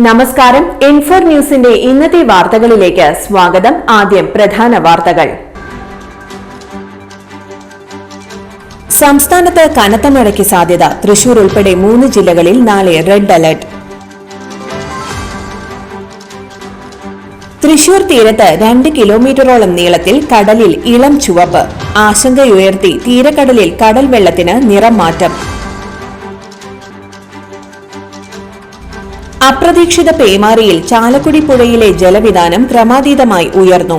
നമസ്കാരം. ഇൻഫോർ ന്യൂസിന്റെ ഇന്നത്തെ വാർത്തകളിലേക്ക് സ്വാഗതം. ആദ്യം പ്രധാന വാർത്തകൾ. സംസ്ഥാനത്ത് കനത്ത മഴയ്ക്ക് സാധ്യത. തൃശൂർ ഉൾപ്പെടെ 3 ജില്ലകളിൽ നാളെ റെഡ് അലർട്ട്. തൃശൂർ തീരത്ത് 2 കിലോമീറ്ററോളം നീളത്തിൽ കടലിൽ ഇളം ചുവപ്പ്. ആശങ്കയുയർത്തി തീരക്കടലിൽ കടൽ വെള്ളത്തിന് നിറം മാറ്റം. അപ്രതീക്ഷിത പേമാരിയിൽ ചാലക്കുടി പുഴയിലെ ജലവിതാനം ക്രമാതീതമായി ഉയർന്നു.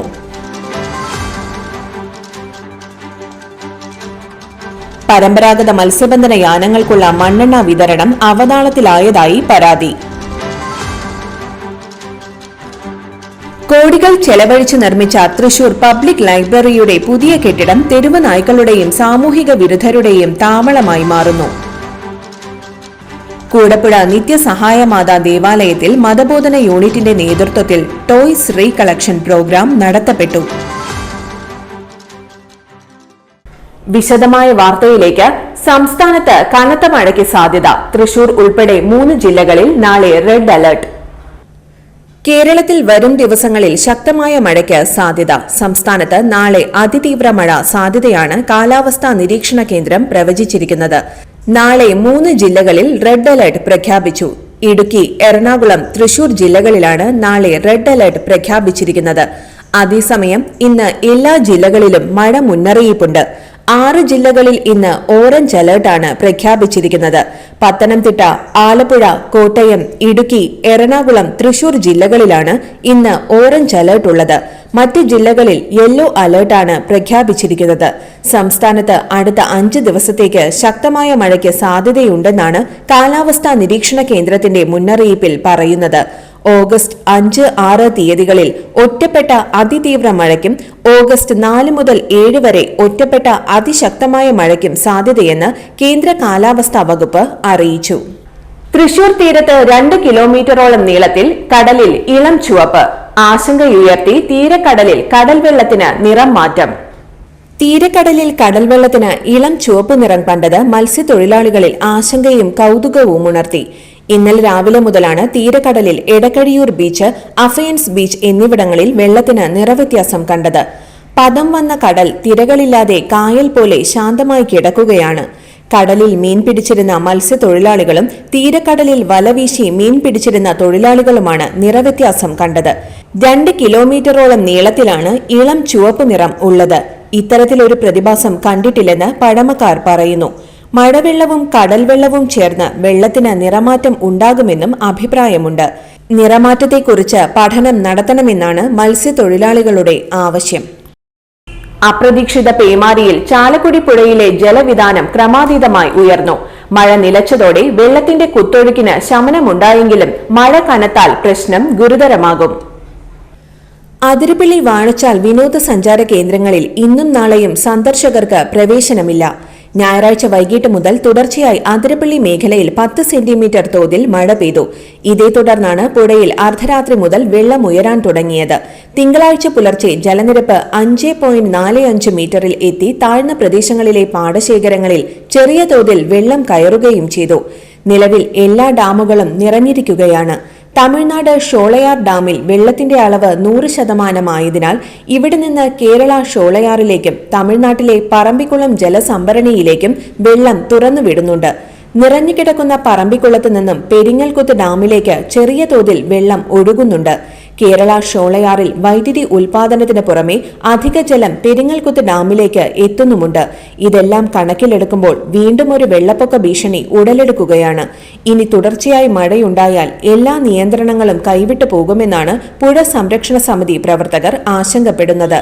പരമ്പരാഗത മത്സ്യബന്ധന യാനങ്ങൾക്കുള്ള മണ്ണെണ്ണ വിതരണം അവതാളത്തിലായതായി പരാതി. കോടികൾ ചെലവഴിച്ച് നിർമ്മിച്ച തൃശൂർ പബ്ലിക് ലൈബ്രറിയുടെ പുതിയ കെട്ടിടം തെരുവ് നായ്ക്കളുടെയും സാമൂഹിക വിരുദ്ധരുടെയും താവളമായി മാറുന്നു. കൂടപ്പുഴ നിത്യസഹായമാതാ ദേവാലയത്തിൽ മതബോധന യൂണിറ്റിന്റെ നേതൃത്വത്തിൽ ടോയ്സ് റീ കളക്ഷൻ പ്രോഗ്രാം നടത്തപ്പെട്ടു. വിശദമായ വാർത്തയിലേക്ക്. സംസ്ഥാനത്ത് കനത്ത മഴയ്ക്ക് സാധ്യത. തൃശൂർ ഉൾപ്പെടെ 3 ജില്ലകളിൽ നാളെ റെഡ് അലർട്ട്. കേരളത്തിൽ വരും ദിവസങ്ങളിൽ ശക്തമായ മഴയ്ക്ക് സാധ്യത. സംസ്ഥാനത്ത് നാളെ അതിതീവ്ര മഴ സാധ്യതയാണ് കാലാവസ്ഥാ നിരീക്ഷണ കേന്ദ്രം പ്രവചിച്ചിരിക്കുന്നത്. നാളെ 3 ജില്ലകളിൽ റെഡ് അലർട്ട് പ്രഖ്യാപിച്ചു. ഇടുക്കി, എറണാകുളം, തൃശൂർ ജില്ലകളിലാണ് നാളെ റെഡ് അലർട്ട് പ്രഖ്യാപിച്ചിരിക്കുന്നത്. അതേസമയം ഇന്ന് എല്ലാ ജില്ലകളിലും മഴ മുന്നറിയിപ്പുണ്ട്. 6 ജില്ലകളിൽ ഇന്ന് ഓറഞ്ച് അലർട്ടാണ് പ്രഖ്യാപിച്ചിരിക്കുന്നത്. പത്തനംതിട്ട, ആലപ്പുഴ, കോട്ടയം, ഇടുക്കി, എറണാകുളം, തൃശൂർ ജില്ലകളിലാണ് ഇന്ന് ഓറഞ്ച് അലർട്ട് ഉള്ളത്. മറ്റ് ജില്ലകളിൽ യെല്ലോ അലർട്ടാണ് പ്രഖ്യാപിച്ചിരിക്കുന്നത്. സംസ്ഥാനത്ത് അടുത്ത 5 ദിവസത്തേക്ക് ശക്തമായ മഴയ്ക്ക് സാധ്യതയുണ്ടെന്നാണ് കാലാവസ്ഥാ നിരീക്ഷണ കേന്ദ്രത്തിന്റെ മുന്നറിയിപ്പിൽ പറയുന്നത്. ഓഗസ്റ്റ് 5, 6 തീയതികളിൽ ഒറ്റപ്പെട്ട അതിതീവ്ര മഴയ്ക്കും ഓഗസ്റ്റ് 4 മുതൽ 7 വരെ ഒറ്റപ്പെട്ട അതിശക്തമായ മഴയ്ക്കും സാധ്യതയെന്ന് കേന്ദ്ര കാലാവസ്ഥാ വകുപ്പ് അറിയിച്ചു. തൃശൂർ തീരത്ത് 2 കിലോമീറ്ററോളം നീളത്തിൽ കടലിൽ ഇളം ചുവപ്പ്. ആശങ്കയുയർത്തി തീരക്കടലിൽ കടൽ വെള്ളത്തിന് നിറം മാറ്റം. തീരക്കടലിൽ കടൽവെള്ളത്തിന് ഇളം ചുവപ്പ് നിറം കണ്ടത് മത്സ്യത്തൊഴിലാളികളിൽ ആശങ്കയും കൌതുകവും ഉണർത്തി. ഇന്നലെ രാവിലെ മുതലാണ് തീരക്കടലിൽ എടക്കഴിയൂർ ബീച്ച്, അഫയൻസ് ബീച്ച് എന്നിവിടങ്ങളിൽ വെള്ളത്തിന് നിറവ്യത്യാസം കണ്ടത്. പദം വന്ന കടൽ തിരകളില്ലാതെ കായൽ പോലെ ശാന്തമായി കിടക്കുകയാണ്. കടലിൽ മീൻ പിടിച്ചിരുന്ന മത്സ്യത്തൊഴിലാളികളും തീരക്കടലിൽ വലവീശി മീൻ പിടിച്ചിരുന്ന തൊഴിലാളികളുമാണ് നിറവ്യത്യാസം കണ്ടത്. 2 കിലോമീറ്ററോളം നീളത്തിലാണ് ഇളം ചുവപ്പ് നിറം ഉള്ളത്. ഇത്തരത്തിലൊരു പ്രതിഭാസം കണ്ടിട്ടില്ലെന്ന് പഴമക്കാർ പറയുന്നു. മഴവെള്ളവും കടൽവെള്ളവും ചേർന്ന് വെള്ളത്തിന് നിറമാറ്റം ഉണ്ടാകുമെന്നും അഭിപ്രായമുണ്ട്. നിറമാറ്റത്തെക്കുറിച്ച് പഠനം നടത്തണമെന്നാണ് മത്സ്യത്തൊഴിലാളികളുടെ ആവശ്യം. അപ്രതീക്ഷിത പേമാരിയിൽ ചാലക്കുടി പുഴയിലെ ജലവിതാനം ക്രമാതീതമായി ഉയർന്നു. മഴ നിലച്ചതോടെ വെള്ളത്തിന്റെ കുത്തൊഴുക്കിന് ശമനമുണ്ടായെങ്കിലും മഴ കനത്താൽ പ്രശ്നം ഗുരുതരമാകും. അതിരപ്പള്ളി, വാഴച്ചാൽ വിനോദസഞ്ചാര കേന്ദ്രങ്ങളിൽ ഇന്നും നാളെയും സന്ദർശകർക്ക് പ്രവേശനമില്ല. ഞായറാഴ്ച വൈകിട്ട് മുതൽ തുടർച്ചയായി അതിരപ്പള്ളി മേഖലയിൽ 10 സെന്റിമീറ്റർ തോതിൽ മഴ പെയ്തു. ഇതേ തുടർന്നാണ് പുഴയിൽ അർദ്ധരാത്രി മുതൽ വെള്ളം ഉയരാൻ തുടങ്ങിയത്. തിങ്കളാഴ്ച പുലർച്ചെ ജലനിരപ്പ് 5.45 മീറ്ററിൽ എത്തി താഴ്ന്ന പ്രദേശങ്ങളിലെ പാടശേഖരങ്ങളിൽ ചെറിയ തോതിൽ വെള്ളം കയറുകയും ചെയ്തു. നിലവിൽ എല്ലാ ഡാമുകളും നിറഞ്ഞിരിക്കുകയാണ്. തമിഴ്നാട് ഷോളയാർ ഡാമിൽ വെള്ളത്തിന്റെ അളവ് 100% ആയതിനാൽ ഇവിടെ നിന്ന് കേരള ഷോളയാറിലേക്കും തമിഴ്നാട്ടിലെ പറമ്പിക്കുളം ജലസംഭരണിയിലേക്കും വെള്ളം തുറന്നുവിടുന്നുണ്ട്. നിറഞ്ഞുകിടക്കുന്ന പറമ്പിക്കുളത്ത് നിന്നും പെരിങ്ങൽകുത്ത് ഡാമിലേക്ക് ചെറിയ തോതിൽ വെള്ളം ഒഴുകുന്നുണ്ട്. കേരള ഷോളയാറിൽ വൈദ്യുതി ഉൽപാദനത്തിന് പുറമെ അധിക ജലം പെരിങ്ങൽകുത്ത് ഡാമിലേക്ക് എത്തുന്നുമുണ്ട്. ഇതെല്ലാം കണക്കിലെടുക്കുമ്പോൾ വീണ്ടും ഒരു വെള്ളപ്പൊക്ക ഭീഷണി ഉടലെടുക്കുകയാണ്. ഇനി തുടർച്ചയായി മഴയുണ്ടായാൽ എല്ലാ നിയന്ത്രണങ്ങളും കൈവിട്ടു പോകുമെന്നാണ് പുഴ സംരക്ഷണ സമിതി പ്രവർത്തകർ ആശങ്കപ്പെടുന്നത്.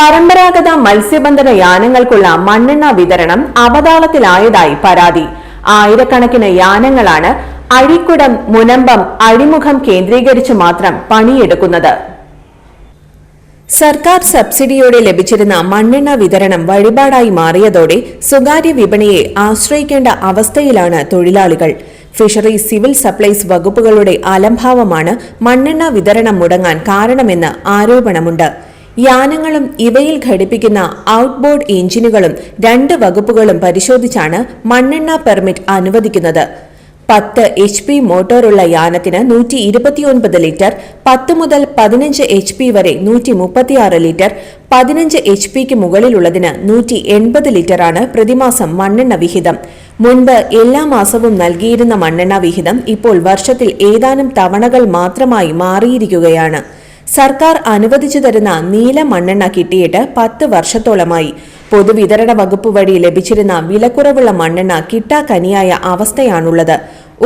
പരമ്പരാഗത മത്സ്യബന്ധന യാനങ്ങൾക്കുള്ള മണ്ണെണ്ണ വിതരണം അവതാളത്തിലായതായി പരാതി. ആയിരക്കണക്കിന് യാനങ്ങളാണ് അഴീക്കുടം, മുനമ്പം, അഴിമുഖം കേന്ദ്രീകരിച്ച് മാത്രം പണിയെടുക്കുന്നത്. സർക്കാർ സബ്സിഡിയോടെ ലഭിച്ചിരുന്ന മണ്ണെണ്ണ വിതരണം വഴിപാടായി മാറിയതോടെ സ്വകാര്യ വിപണിയെ ആശ്രയിക്കേണ്ട അവസ്ഥയിലാണ് തൊഴിലാളികൾ. ഫിഷറീസ്, സിവിൽ സപ്ലൈസ് വകുപ്പുകളുടെ അലംഭാവമാണ് മണ്ണെണ്ണ വിതരണം മുടങ്ങാൻ കാരണമെന്ന് ആരോപണമുണ്ട്. യാനങ്ങളും ഇവയിൽ ഘടിപ്പിക്കുന്ന ഔട്ട്ബോർഡ് എഞ്ചിനുകളും 2 വകുപ്പുകളും പരിശോധിച്ചാണ് മണ്ണെണ്ണ പെർമിറ്റ് അനുവദിക്കുന്നത്. 10 HP മോട്ടോറുള്ള യാനത്തിന് 129 ലിറ്റർ, 10 മുതൽ 15 HP വരെ 136 ലിറ്റർ, 15 HP മുകളിലുള്ളതിന് 180 ലിറ്ററാണ് പ്രതിമാസം മണ്ണെണ്ണ വിഹിതം. മുൻപ് എല്ലാ മാസവും നൽകിയിരുന്ന മണ്ണെണ്ണ വിഹിതം ഇപ്പോൾ വർഷത്തിൽ ഏതാനും തവണകൾ മാത്രമായി മാറിയിരിക്കുകയാണ്. സർക്കാർ അനുവദിച്ചു തരുന്ന നീല മണ്ണെണ്ണ കിട്ടിയിട്ട് 10 വർഷത്തോളമായി. പൊതുവിതരണ വകുപ്പ് വഴി ലഭിച്ചിരുന്ന വിലക്കുറവുള്ള മണ്ണെണ്ണ കിട്ടാക്കനിയായ അവസ്ഥയാണുള്ളത്.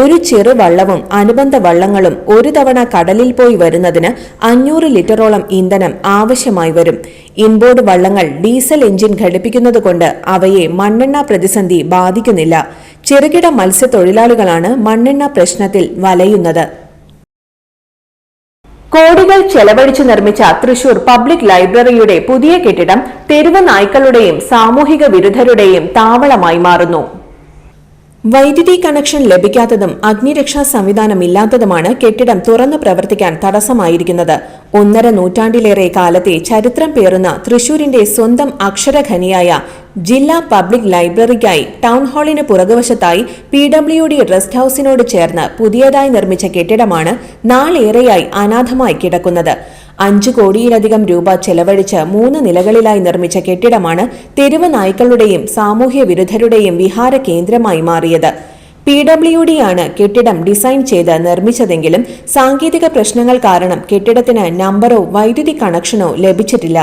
ഒരു ചെറു വള്ളവും അനുബന്ധ വള്ളങ്ങളും ഒരു തവണ കടലിൽ പോയി വരുന്നതിന് 500 ലിറ്ററോളം ഇന്ധനം ആവശ്യമായി വരും. ഇൻബോർഡ് വള്ളങ്ങൾ ഡീസൽ എഞ്ചിൻ ഘടിപ്പിക്കുന്നതുകൊണ്ട് അവയെ മണ്ണെണ്ണ പ്രതിസന്ധി ബാധിക്കുന്നില്ല. ചെറുകിട മത്സ്യത്തൊഴിലാളികളാണ് മണ്ണെണ്ണ പ്രശ്നത്തിൽ വലയുന്നത്. കോടികൾ ചെലവഴിച്ചു നിർമ്മിച്ച തൃശൂർ പബ്ലിക് ലൈബ്രറിയുടെ പുതിയ കെട്ടിടം തെരുവ് നായ്ക്കളുടെയും സാമൂഹിക വിരുദ്ധരുടെയും താവളമായി മാറുന്നു. വൈദ്യുതി കണക്ഷൻ ലഭിക്കാത്തതും അഗ്നിരക്ഷാ സംവിധാനമില്ലാത്തതുമാണ് കെട്ടിടം തുറന്നു പ്രവർത്തിക്കാൻ തടസ്സമായിരിക്കുന്നത്. 1.5 നൂറ്റാണ്ടിലേറെ കാലത്തെ ചരിത്രം പേറുന്ന തൃശൂരിന്റെ സ്വന്തം അക്ഷരഖനിയായ ജില്ലാ പബ്ലിക് ലൈബ്രറിക്കായി ടൗൺഹാളിന് പുറകുവശത്തായി PWD റെസ്റ്റ് ഹൌസിനോട് ചേർന്ന് പുതിയതായി നിർമ്മിച്ച കെട്ടിടമാണ് നാളേറെയായി അനാഥമായി കിടക്കുന്നത്. 5 കോടിയിലധികം രൂപ ചെലവഴിച്ച് 3 നിലകളിലായി നിർമ്മിച്ച കെട്ടിടമാണ് തെരുവ് നായ്ക്കളുടെയും സാമൂഹ്യ വിരുദ്ധരുടെയും വിഹാര കേന്ദ്രമായി മാറിയത്. PWD ആണ് കെട്ടിടം ഡിസൈൻ ചെയ്ത് നിർമ്മിച്ചതെങ്കിലും സാങ്കേതിക പ്രശ്നങ്ങൾ കാരണം കെട്ടിടത്തിന് നമ്പറോ വൈദ്യുതി കണക്ഷനോ ലഭിച്ചിട്ടില്ല.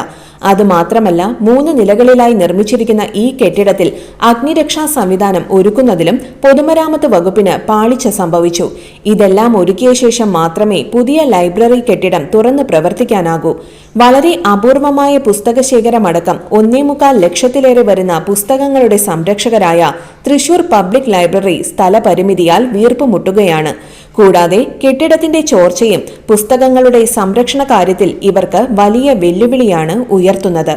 അതുമാത്രമല്ല 3 നിലകളിലായി നിർമ്മിച്ചിരിക്കുന്ന ഈ കെട്ടിടത്തിൽ അഗ്നിരക്ഷാ സംവിധാനം ഒരുക്കുന്നതിലും പൊതുമരാമത്ത് വകുപ്പിന് പാളിച്ച സംഭവിച്ചു. ഇതെല്ലാം ഒരുക്കിയ ശേഷം മാത്രമേ പുതിയ ലൈബ്രറി കെട്ടിടം തുറന്ന് പ്രവർത്തിക്കാനാകൂ. വളരെ അപൂർവമായ പുസ്തകശേഖരമടക്കം 1.25 ലക്ഷത്തിലേറെ വരുന്ന പുസ്തകങ്ങളുടെ സംരക്ഷകരായ തൃശൂർ പബ്ലിക് ലൈബ്രറി സ്ഥലപരിമിതിയാൽ വീർപ്പുമുട്ടുകയാണ്. കൂടാതെ കെട്ടിടത്തിന്റെ ചോർച്ചയും പുസ്തകങ്ങളുടെ സംരക്ഷണ കാര്യത്തിൽ ഇവർക്ക് വലിയ വെല്ലുവിളിയാണ് ഉയർത്തുന്നത്.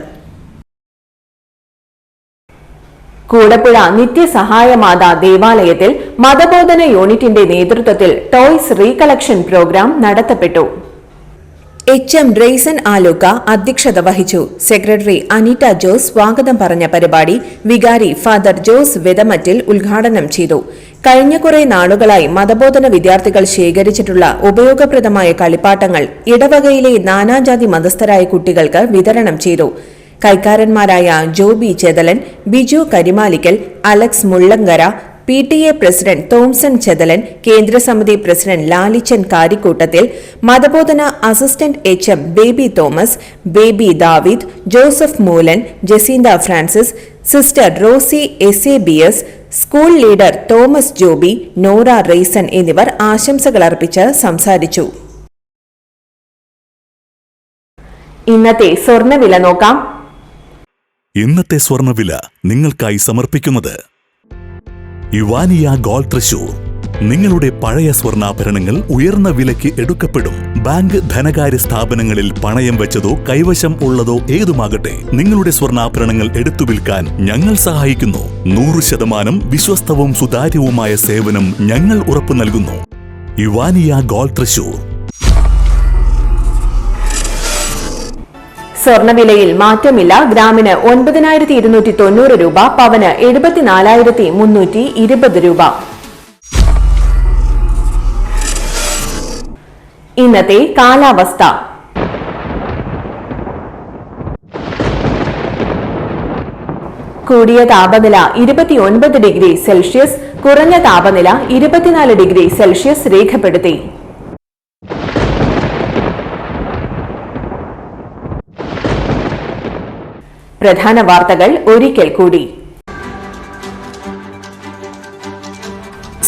കൂടപ്പുഴ നിത്യസഹായമാതാ ദേവാലയത്തിൽ മതബോധന യൂണിറ്റിന്റെ നേതൃത്വത്തിൽ ടോയ്സ് റീകളക്ഷൻ പ്രോഗ്രാം നടത്തപ്പെട്ടു. HM റെയ്സൻ ആലൂക്ക അധ്യക്ഷത വഹിച്ചു. സെക്രട്ടറി അനീറ്റ ജോസ് സ്വാഗതം പറഞ്ഞ പരിപാടി വികാരി ഫാദർ ജോസ് വെതമറ്റിൽ ഉദ്ഘാടനം ചെയ്തു. കഴിഞ്ഞ കുറെ നാളുകളായി മതബോധന വിദ്യാർത്ഥികൾ ശേഖരിച്ചിട്ടുള്ള ഉപയോഗപ്രദമായ കളിപ്പാട്ടങ്ങൾ ഇടവകയിലെ നാനാജാതി മതസ്ഥരായ കുട്ടികൾക്ക് വിതരണം ചെയ്തു. കൈക്കാരന്മാരായ ജോബി ചെതലൻ, ബിജു കരിമാലിക്കൽ, അലക്സ് മുള്ളങ്കര, PTA പ്രസിഡന്റ് തോംസൺ ചെതലൻ, കേന്ദ്രസമിതി പ്രസിഡന്റ് ലാലിച്ചൻ കാരിക്കൂട്ടത്തിൽ, മതബോധന assistant HM Baby Thomas, Baby David, Joseph Moolan, Jacintha Francis, sister Rosy SABS, school leader Thomas Joby, Nora Raison എന്നിവർ ആശംസകൾ അർപ്പിച്ച് സംസാരിച്ചു. ഇന്നത്തെ സ്വർണ്ണവില നോക്കാം. ഇന്നത്തെ സ്വർണ്ണവില നിങ്ങൾക്കായി സമർപ്പിക്കുന്നത് ഇവാനിയ ഗോൾഡ് തൃശൂർ. നിങ്ങളുടെ പഴയ സ്വർണ്ണാഭരണങ്ങൾ ഉയർന്ന വിലയ്ക്ക് എടുക്കപ്പെടും. ബാങ്ക്, ധനകാര്യ സ്ഥാപനങ്ങളിൽ പണയം വെച്ചതോ കൈവശം ഉള്ളതോ ഏതുമാകട്ടെ, നിങ്ങളുടെ സ്വർണ്ണാഭരണങ്ങൾ എടുത്തു വിൽക്കാൻ ഞങ്ങൾ സഹായിക്കുന്നു. 100% വിശ്വസ്തവും സുതാര്യവുമായ സേവനം ഞങ്ങൾ ഉറപ്പു നൽകുന്നു. ഇവാനിയ ഗോൾഡ് തൃശൂർ. സ്വർണ്ണവിലയിൽ മാറ്റമില്ല. ഗ്രാമിന് 9,290 രൂപ, പവന് 74,320 രൂപ. ഇന്നത്തെ കാലാവസ്ഥ. കൂടിയ താപനില 29 ഡിഗ്രി സെൽഷ്യസ്, കുറഞ്ഞ താപനില 24 ഡിഗ്രി സെൽഷ്യസ് രേഖപ്പെടുത്തി. പ്രധാന വാർത്തകൾ ഒരിക്കൽ കൂടി.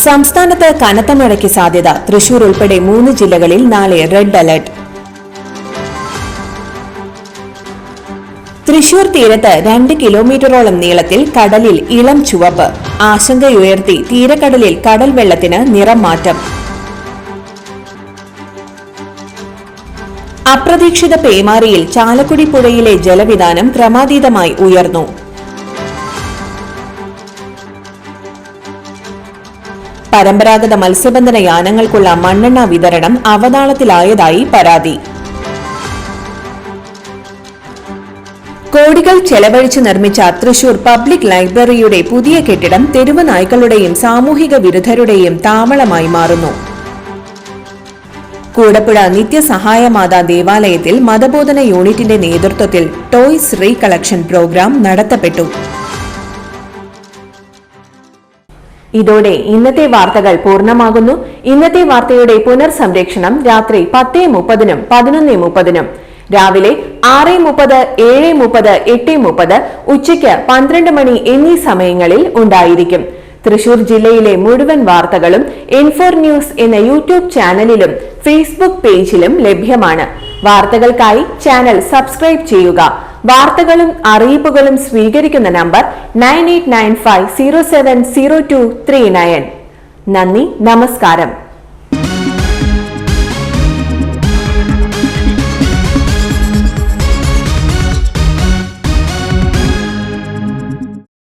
സംസ്ഥാനത്ത് കനത്ത മഴയ്ക്ക് സാധ്യത. തൃശൂർ ഉൾപ്പെടെ 3 ജില്ലകളിൽ നാളെ റെഡ് അലർട്ട്. തൃശൂർ തീരത്ത് 2 കിലോമീറ്ററോളം നീളത്തിൽ കടലിൽ ഇളം ചുവപ്പ്. ആശങ്കയുയർത്തി തീരക്കടലിൽ കടൽ വെള്ളത്തിന് നിറം മാറ്റം. അപ്രതീക്ഷിത പേമാരിയിൽ ചാലക്കുടി പുഴയിലെ ജലവിധാനം ക്രമാതീതമായി ഉയർന്നു. പരമ്പരാഗത മത്സ്യബന്ധന യാനങ്ങൾക്കുള്ള മണ്ണെണ്ണ വിതരണം അവതാളത്തിലായതായി പരാതി. കോടികൾ ചെലവഴിച്ച് നിർമ്മിച്ച തൃശൂർ പബ്ലിക് ലൈബ്രറിയുടെ പുതിയ കെട്ടിടം തെരുവ് നായ്ക്കളുടെയും സാമൂഹിക വിരുദ്ധരുടെയും താവളമായി മാറുന്നു. കൂടപ്പുഴ നിത്യസഹായമാതാ ദേവാലയത്തിൽ മതബോധന യൂണിറ്റിന്റെ നേതൃത്വത്തിൽ ടോയ്സ് റീകളക്ഷൻ പ്രോഗ്രാം നടത്തപ്പെട്ടു. ഇതോടെ ഇന്നത്തെ വാർത്തകൾ പൂർണ്ണമാകുന്നു. ഇന്നത്തെ വാർത്തയുടെ പുനർസംരക്ഷണം രാത്രി 10:30-നും 11:30-നും, രാവിലെ 6:30, 7:30, 8:30, ഉച്ചയ്ക്ക് 12 മണി എന്നീ സമയങ്ങളിൽ ഉണ്ടായിരിക്കും. തൃശൂർ ജില്ലയിലെ മുഴുവൻ വാർത്തകളും N4 ന്യൂസ് എന്ന യൂട്യൂബ് ചാനലിലും ഫേസ്ബുക്ക് പേജിലും ലഭ്യമാണ്. വാർത്തകൾക്കായി ചാനൽ സബ്സ്ക്രൈബ് ചെയ്യുക. വാർത്തകളും അറിയിപ്പുകളും സ്വീകരിക്കുന്ന നമ്പർ 9895070239. നന്ദി, നമസ്കാരം.